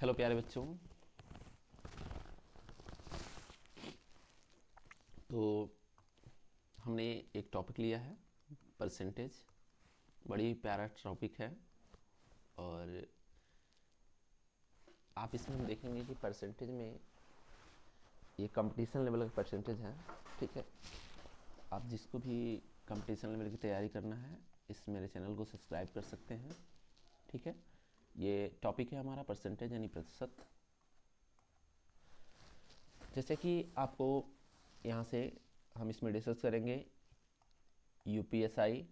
Hello प्यारे बच्चों। तो हमने एक टॉपिक लिया है परसेंटेज। बड़ी प्यारा टॉपिक है और आप इसमें हम देखेंगे कि परसेंटेज में ये कंपटीशन लेवल का परसेंटेज है। ठीक है, आप जिसको भी कंपटीशन लेवल की तैयारी करना है इस मेरे चैनल को सब्सक्राइब कर सकते हैं। ठीक है, ये टॉपिक है हमारा परसेंटेज यानी प्रतिशत। जैसे कि आपको यहाँ से हम इसमें डिस्कस करेंगे यूपीएसआई,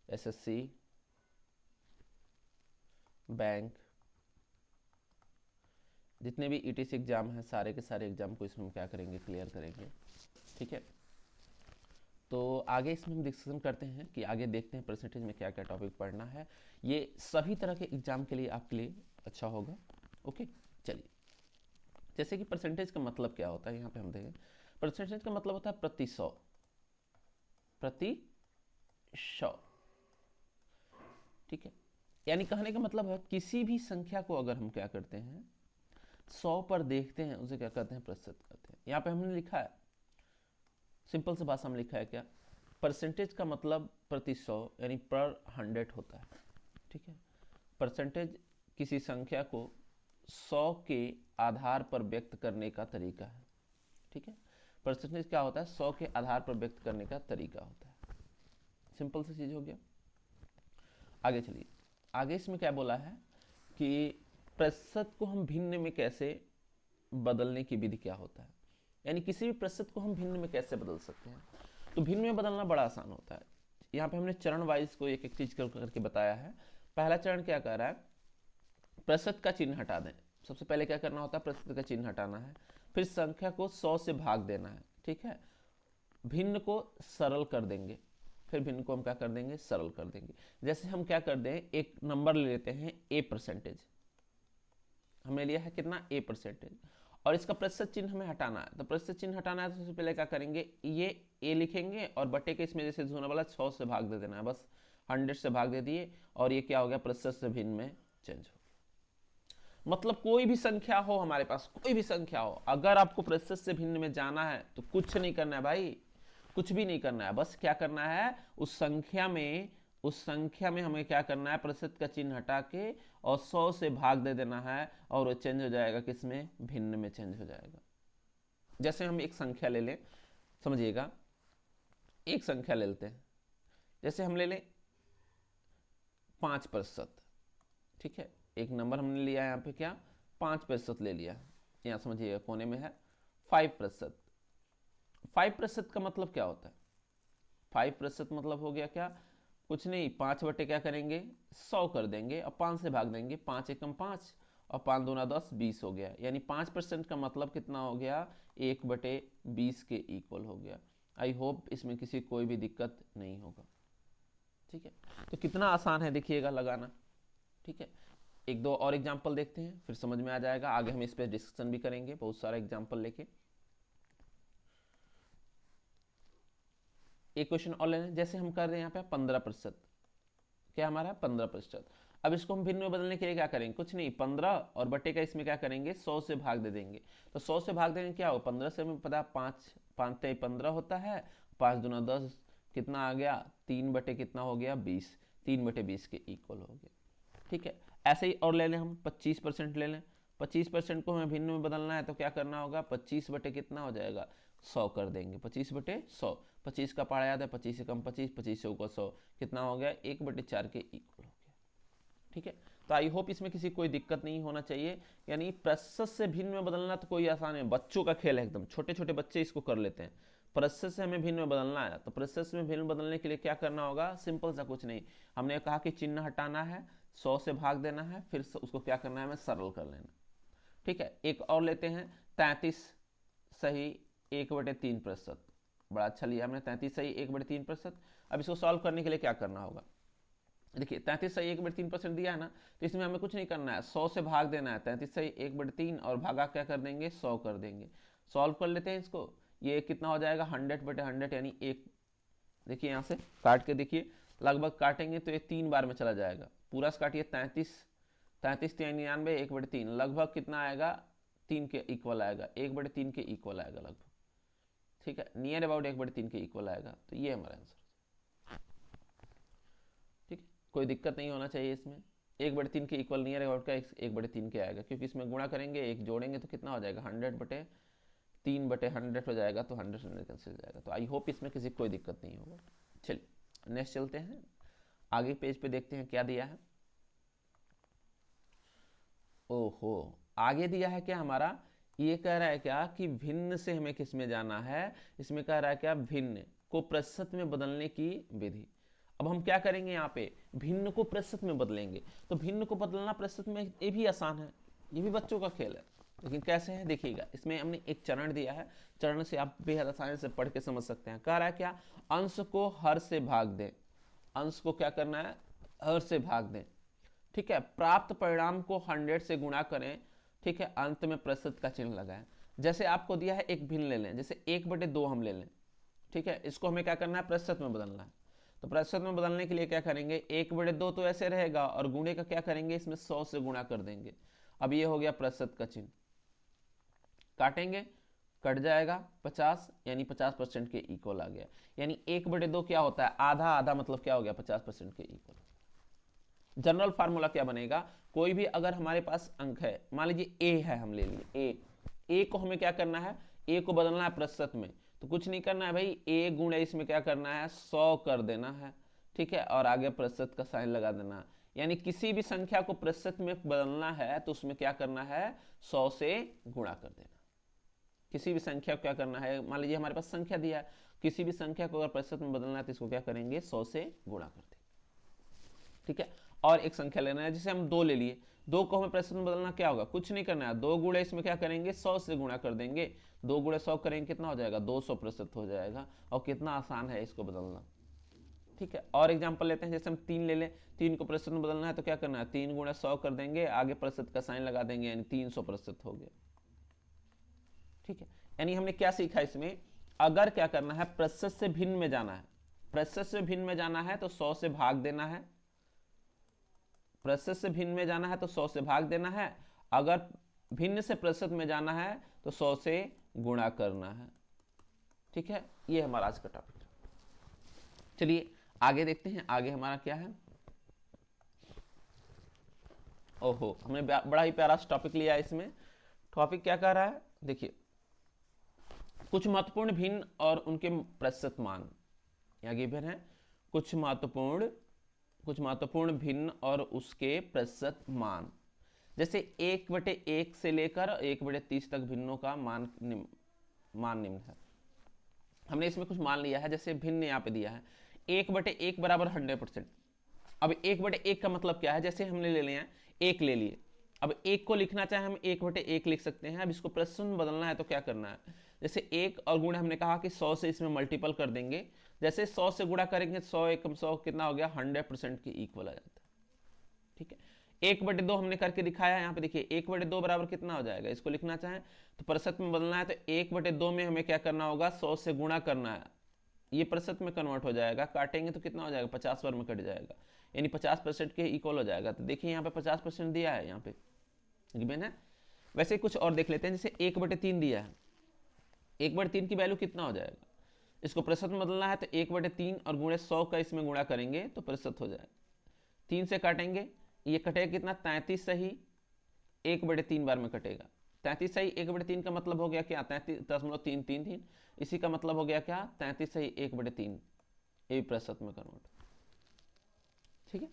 एसएससी, बैंक, जितने भी ईटीसी एग्जाम हैं सारे के सारे एग्जाम को इसमें हम क्या करेंगे, क्लियर करेंगे। ठीक है, तो आगे इसमें हम डिस्कशन करते हैं कि आगे देखते हैं परसेंटेज में क्या क्या टॉपिक पढ़ना है। ये सभी तरह के एग्जाम के लिए आपके लिए अच्छा होगा। ओके, चलिए। जैसे कि परसेंटेज का मतलब क्या होता है, यहाँ पे हम देखें परसेंटेज का मतलब होता है प्रति सौ, प्रति सौ। ठीक है, यानी कहने का मतलब है किसी भी संख्या को अगर हम क्या करते हैं 100 पर देखते हैं उसे क्या कहते हैं, प्रतिशत कहते हैं। यहाँ पे हमने लिखा है सिंपल से भाषा में लिखा है क्या, परसेंटेज का मतलब प्रति 100 यानी पर 100 होता है। ठीक है, परसेंटेज किसी संख्या को 100 के आधार पर व्यक्त करने का तरीका है। ठीक है, परसेंटेज क्या होता है, 100 के आधार पर व्यक्त करने का तरीका होता है। सिंपल सी चीज हो गया। आगे चलिए, आगे इसमें क्या बोला है कि प्रतिशत को हम भिन्न में कैसे बदलने की विधि क्या होता है, यानी किसी भी प्रतिशत को हम भिन्न में कैसे बदल सकते हैं। तो भिन्न में बदलना बड़ा आसान होता है। यहाँ पे हमने चरण वाइज को एक एक चीज करके बताया है। पहला चरण क्या कह रहा है, प्रतिशत का चिन्ह हटा दें। सबसे पहले क्या करना होता है, प्रतिशत का चिन्ह हटाना है, फिर संख्या को 100 से भाग देना है। ठीक है, भिन्न को सरल कर देंगे, फिर भिन्न को हम क्या कर देंगे, सरल कर देंगे। जैसे हम क्या कर दें, एक नंबर ले लेते हैं ए परसेंटेज, हमने लिया है कितना, ए परसेंटेज, और इसका प्रतिशत चिन्ह हमें हटाना है। तो प्रतिशत चिन्ह हटाना है तो सबसे पहले क्या करेंगे, ये ए लिखेंगे और बटे के इसमें जैसे होने वाला 100 से भाग दे देना है, बस 100 से भाग दे दिए और ये क्या हो गया, प्रतिशत से भिन्न में चेंज हो गया। मतलब कोई भी संख्या हो हमारे पास, कोई भी संख्या हो, अगर आपको प्रतिशत से भिन्न में जाना है तो कुछ नहीं करना है भाई, कुछ भी नहीं करना है। बस क्या करना है, उस संख्या में हमें क्या करना है, प्रतिशत का चिन्ह हटा के और 100 से भाग दे देना है और वो चेंज हो जाएगा किसमें, भिन्न में चेंज हो जाएगा। जैसे हम एक संख्या ले लें, समझिएगा, एक संख्या ले लेते हैं, जैसे हम ले लें 5%। ठीक है, एक नंबर हमने लिया यहाँ पे क्या, 5% ले लिया। यहाँ समझिएगा कोने में है 5%। 5% का मतलब क्या होता है, 5% मतलब हो गया क्या, कुछ नहीं, 5 बटे क्या करेंगे, 100 कर देंगे और 5 से भाग देंगे, 5 एकम 5 और 5 दूना 10, 20 हो गया। यानी 5% का मतलब कितना हो गया, 1/20 के इक्वल हो गया। आई होप इसमें किसी कोई भी दिक्कत नहीं होगा। ठीक है, तो कितना आसान है देखिएगा लगाना। ठीक है, एक दो और एग्जाम्पल देखते हैं फिर समझ में आ जाएगा। आगे हम इस पर डिस्कशन भी करेंगे बहुत सारा एग्जाम्पल लेके। एक क्वेश्चन और लेना, जैसे हम कर रहे हैं यहाँ पे 15%, क्या हमारा 15%। अब इसको हम भिन्न में बदलने के लिए क्या करेंगे, कुछ नहीं, 15 और बटे का इसमें क्या करेंगे, 100 से भाग दे देंगे। तो 100 से भाग देंगे क्या हो, 15 से हमें पता 5 5 तेई 15 होता है, 5 दूना 10, कितना आ गया, 3 बटे कितना हो गया, 20, 3/20 के इक्वल हो गया। ठीक है, ऐसे ही और ले लें हम 25% ले लें। 25% को हमें भिन्न में बदलना है तो क्या करना होगा, 25 बटे कितना हो जाएगा, 100 कर देंगे, 25/100। 25 का पहाड़ा याद है, 25 से कम 25, 25 से ऊपर 100, कितना हो गया, 1/4 के इक्वल हो गया। ठीक है, तो आई होप इसमें किसी कोई दिक्कत नहीं होना चाहिए। यानी प्रतिशत से भिन्न में बदलना तो कोई आसान है, बच्चों का खेल है एकदम, छोटे छोटे बच्चे इसको कर लेते हैं। प्रतिशत से हमें भिन्न में बदलना है तो प्रतिशत में भिन्न बदलने के लिए क्या करना होगा, सिंपल सा कुछ नहीं, हमने कहा कि चिन्ह हटाना है, 100 से भाग देना है, फिर उसको क्या करना है, हमें सरल कर लेना। ठीक है, एक और लेते हैं 33 सही 1/3%। बड़ा अच्छा लिया हमने, 33 सही 1/3%। अब इसको सॉल्व करने के लिए क्या करना होगा, देखिए 33 सही 1/3% दिया है ना, तो इसमें हमें कुछ नहीं करना है, 100 से भाग देना है, 33 सही 1/3 और भागा क्या कर देंगे, 100 कर देंगे। सॉल्व कर लेते हैं इसको, ये कितना हो जाएगा, 100/100 यानी एक। देखिए यहाँ से काट के देखिए, लगभग काटेंगे तो ये 3 बार में चला जाएगा। पूरा से काटिए 33 33 99 1/3 लगभग कितना आएगा, 3 के इक्वल आएगा, 1/3 के इक्वल आएगा लगभग, ठीक है, नियर अबाउट 1/3 के इक्वल आएगा। तो ये हमारा आंसर, ठीक है, कोई दिक्कत नहीं होना चाहिए इसमें। 1/3 के इक्वल नियर अबाउट का 1/3 के आएगा, क्योंकि इसमें गुणा करेंगे, एक जोड़ेंगे तो कितना हो जाएगा, 100/3/100 हो जाएगा, तो 100 कैंसिल हो जाएगा। तो आई होप इसमें किसी कोई दिक्कत नहीं होगा। चलिए नेक्स्ट चलते हैं, आगे पेज पे देखते हैं क्या दिया है। ओहो, आगे दिया है क्या हमारा, ये कह रहा है क्या कि भिन्न से हमें किस में जाना है, इसमें कह रहा है क्या, भिन्न को प्रतिशत में बदलने की विधि। अब हम क्या करेंगे, यहाँ पे भिन्न को प्रतिशत में बदलेंगे। तो भिन्न को बदलना प्रतिशत में, ये भी आसान है, ये भी बच्चों का खेल है, लेकिन कैसे है देखिएगा। इसमें हमने एक चरण दिया है, चरण से आप बेहद आसानी से पढ़ के समझ सकते हैं। कह रहा है क्या, अंश को हर से भाग दें, अंश को क्या करना है, हर से भाग दें, ठीक है, प्राप्त परिणाम को 100 से गुणा करें, ठीक है, अंत में प्रतिशत का चिन्ह लगाएं। जैसे आपको दिया है एक भिन्न ले लें, जैसे 1/2 हम ले लें, ठीक है, इसको हमें क्या करना है, प्रतिशत में बदलना है। तो प्रतिशत में बदलने के लिए क्या करेंगे, 1/2 तो ऐसे रहेगा, और गुणे का क्या करेंगे, इसमें 100 से गुणा कर देंगे। अब ये हो गया प्रतिशत का चिन्ह, काटेंगे, कट जाएगा 50, यानी 50% के इक्वल आ गया। यानी 1/2 क्या होता है, आधा आधा, मतलब क्या हो गया, 50% के इक्वल। जनरल फार्मूला क्या बनेगा, कोई भी अगर हमारे पास अंक है, मान लीजिए ए है, हम ले लिए ए को हमें क्या करना है, ए को बदलना है प्रतिशत में। तो कुछ नहीं करना है भाई, ए गुणे इसमें क्या करना है, 100 कर देना है, ठीक है, और आगे प्रतिशत का साइन लगा देना है। यानी किसी भी संख्या को प्रतिशत में बदलना है तो उसमें क्या करना है, 100 से गुणा कर देना। किसी भी संख्या को क्या करना है, मान लीजिए हमारे पास संख्या दिया है, किसी भी संख्या को अगर प्रतिशत में बदलना है तो इसको क्या करेंगे, 100 से गुणा कर देंगे, ठीक है। और एक संख्या लेना है, जैसे हम 2 ले लिए, 2 को हमें प्रतिशत में बदलना क्या होगा, कुछ नहीं करना है, 2 गुणे इसमें क्या करेंगे, 100 से गुणा कर देंगे, 2 गुणे 100 करेंगे, कितना हो जाएगा, 200% हो जाएगा। और कितना आसान है इसको बदलना, ठीक है। और एग्जांपल लेते हैं, जैसे हम 3 ले लें, 3 को प्रतिशत में बदलना है तो क्या करना है, 3 गुणे 100 कर देंगे, आगे प्रतिशत का साइन लगा देंगे, यानी 300% हो गया, ठीक है। यानी हमने क्या सीखा इसमें, अगर क्या करना है, प्रतिशत से भिन्न में जाना है, प्रतिशत से भिन्न में जाना है तो 100 से भाग देना है, प्रतिशत से भिन्न में जाना है तो 100 से भाग देना है, अगर भिन्न से प्रतिशत में जाना है तो 100 से गुणा करना है, ठीक है। ये हमारा आज का टॉपिक। चलिए आगे देखते हैं, आगे हमारा क्या है। ओहो, हमने बड़ा ही प्यारा टॉपिक लिया है इसमें। टॉपिक क्या कह रहा है, देखिए, कुछ महत्वपूर्ण भिन्न और उनके प्रतिशत मान यहाँ गिवन है, कुछ महत्वपूर्ण भिन्न और उसके प्रतिशत मान। जैसे 1/1 से लेकर 1/30 तक भिन्नों का मान निम्न है। हमने इसमें कुछ मान लिया है, जैसे भिन्न यहाँ पे दिया है 1/1 बराबर 100%। अब 1/1 का मतलब क्या है, जैसे हमने ले लिया 1 ले लिए, अब 1 को लिखना चाहे हम 1/1 लिख सकते हैं। अब इसको प्रतिशत में बदलना है तो क्या करना है, जैसे 1 और गुणे हमने कहा कि 100 से इसमें मल्टीपल कर देंगे, जैसे 100 से गुणा करेंगे 100 एकम 100 कितना हो गया, 100% के इक्वल आ जाता है, ठीक है। 1/2 हमने करके दिखाया, यहाँ पे देखिए 1/2 बराबर कितना हो जाएगा, इसको लिखना चाहें तो प्रतिशत में बदलना है तो 1/2 में हमें क्या करना होगा, 100 से गुणा करना है, ये प्रतिशत में कन्वर्ट हो जाएगा, काटेंगे तो कितना हो जाएगा, 50 बार में कट जाएगा, यानी 50% के इक्वल हो जाएगा। तो देखिए यहाँ पे 50% दिया है, यहाँ पे गिवन है। वैसे कुछ और देख लेते हैं, जैसे 1/3 दिया है, 1/3 की वैल्यू कितना हो जाएगा, इसको प्रतिशत में बदलना है तो 1/3 और गुणे 100 का इसमें गुणा करेंगे तो प्रतिशत हो जाएगा। 3 से काटेंगे, ये कटेगा कितना, 33 सही 1/3 बार में कटेगा, 33 सही 1/3 का मतलब हो गया क्या, 33.333, इसी का मतलब हो गया क्या, 33 सही 1/3, ये प्रतिशत में कन्वर्ट, ठीक है।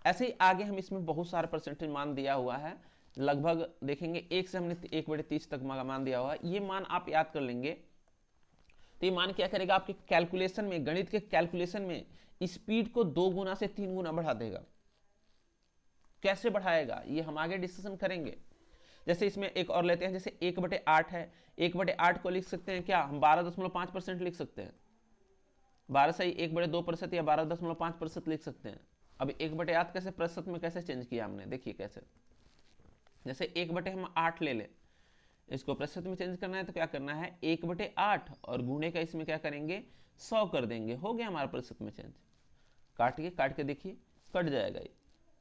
ऐसे ही आगे हम इसमें बहुत सारे परसेंटेज मान दिया हुआ है, लगभग देखेंगे 1 से हमने 1/30 तक मान दिया हुआ है। ये मान आप याद कर लेंगे तो ये मान क्या करेगा, आपके कैलकुलेशन में, गणित के कैलकुलेशन में स्पीड को 2 गुना से 3 गुना बढ़ा देगा। कैसे बढ़ाएगा ये हम आगे डिस्कशन करेंगे। जैसे इसमें एक और लेते हैं, जैसे 1/8 है, 1/8 को लिख सकते हैं क्या, हम 12.5% लिख सकते हैं, 12 सही 1/2% या 12.5% लिख सकते हैं। अब 1/8 कैसे प्रतिशत में कैसे चेंज किया हमने, देखिए कैसे, जैसे 1/8 ले लें, इसको प्रतिशत में चेंज करना है तो क्या करना है, 1/8 और गुणे का इसमें क्या करेंगे, 100 कर देंगे, हो गया हमारा प्रतिशत में चेंज। काट के देखिए कट जाएगा, ये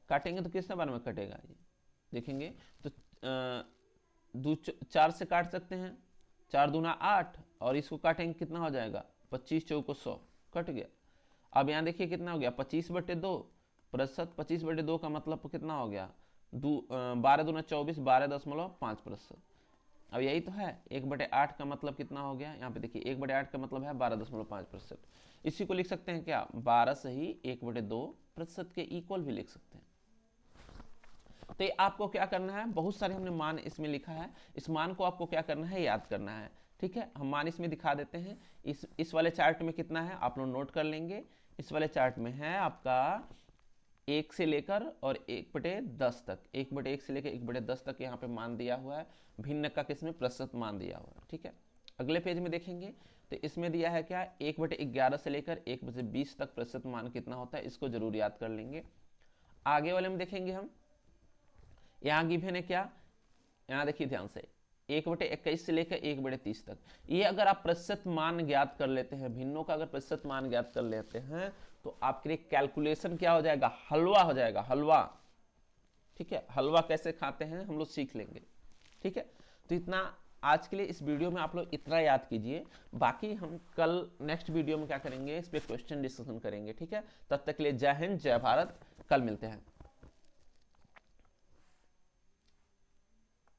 काटेंगे तो कितने बार में कटेगा, ये देखेंगे तो 4 से काट सकते हैं, 4 दूना 8, और इसको काटेंगे कितना हो जाएगा, 25 चौको 100, कट गया। अब यहाँ देखिए कितना हो गया, 25/2 प्रतिशत, 25/2 का मतलब कितना हो गया, 12 दूना 24, 12.5%। अब यही तो है, 1/8 का मतलब कितना हो गया, यहाँ पे देखिए 1/8 का मतलब है 12.5%। इसी को लिख सकते हैं क्या, 12 से ही 1/2% के इक्वल भी लिख सकते हैं। तो ये आपको क्या करना है, बहुत सारे हमने मान इसमें लिखा है, इस मान को आपको क्या करना है, याद करना है। ठीक है, हम मान इसमें दिखा देते हैं। इस वाले चार्ट में कितना है आप लोग नोट कर लेंगे। इस वाले चार्ट में है आपका 1 से लेकर और 1/10 तक, 1/1 से लेकर 1/10 तक यहाँ पे मान दिया हुआ है। भिन्न का किसमें, प्रतिशत मान दिया हुआ है। ठीक है, अगले पेज में देखेंगे तो इसमें दिया है क्या, 1/11 से लेकर 1/20 तक प्रतिशत मान कितना होता है, इसको जरूर याद कर लेंगे। आगे वाले में देखेंगे हम, यहाँ गिवन है क्या, यहाँ देखिए ध्यान से, 1/21 से लेकर 1/30 तक। ये अगर आप प्रतिशत मान ज्ञात कर लेते हैं, भिन्नों का अगर प्रतिशत मान ज्ञात कर लेते हैं तो आपके लिए कैलकुलेशन क्या हो जाएगा, हलवा हो जाएगा, हलवा। ठीक है, हलवा कैसे खाते हैं हम लोग सीख लेंगे। ठीक है, तो इतना आज के लिए इस वीडियो में आप लोग इतना याद कीजिए। बाकी हम कल नेक्स्ट वीडियो में क्या करेंगे, इस पे क्वेश्चन डिस्कशन करेंगे। ठीक है, तब तक के लिए जय हिंद, जय भारत, कल मिलते हैं।